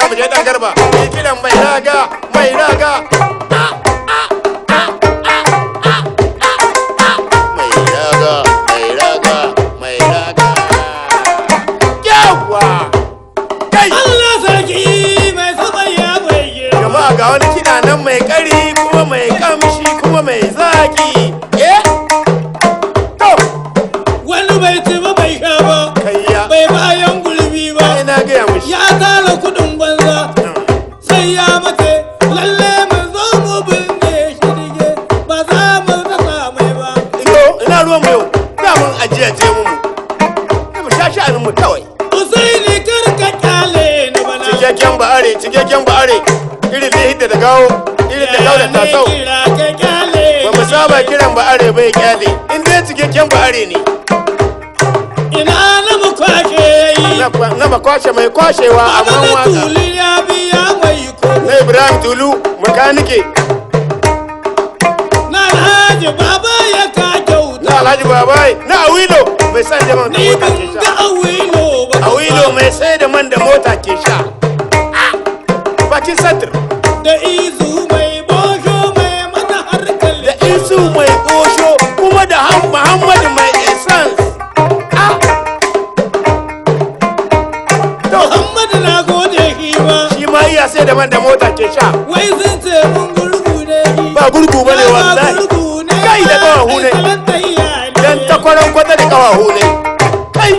mu je dan garba yi kiran mai raga mai raga mai raga yawa kai Allah sarki mai sabaya mai girma jama'a ga wani kiɗa nan mai ƙari kuma mai kamshi kuma mai zaki to wani bai ci ba bai sha ba kayya bai bayan gulbi ba ina gaya mishi ya tara kudin banza sai ya mace lalle mu zo mu binne shi dige ba za mu rasa mai ba ina ruwan mu yau da mun ajiya ce mu mu sha sha'anin mu kawai Usaini karka kyale ni bana cikakken ba'are irin da hidda da gawo irin da gawo da tasau kira ka kyale ba mu saba kiran ba'are bai kyale in dai cikakken ba'are ne ina na mu kwashe yi na ba kwashe mai kwashewa amma Amadu waka Tulu ya biya mai ko na Ibrahim Tulu makanike na Alhaji Baba ya ka kyauta na Alhaji Babai na Awilo mai san da man da ni mota ke bin sha ga Awilo ba Awilo mai sai da man da mota ke sha bakin satir da izu mai bosho mai mata harkar da isu mai gosho kuma da Muhammadu mai essence Muhammadu na gode shi ba shi ma iya sai da man da mota ke sha wai sun ce mun gurgu ne shi ba gurgu bane wallahi kai da kawahu ne dan takwaran kwata da kawahu ne kai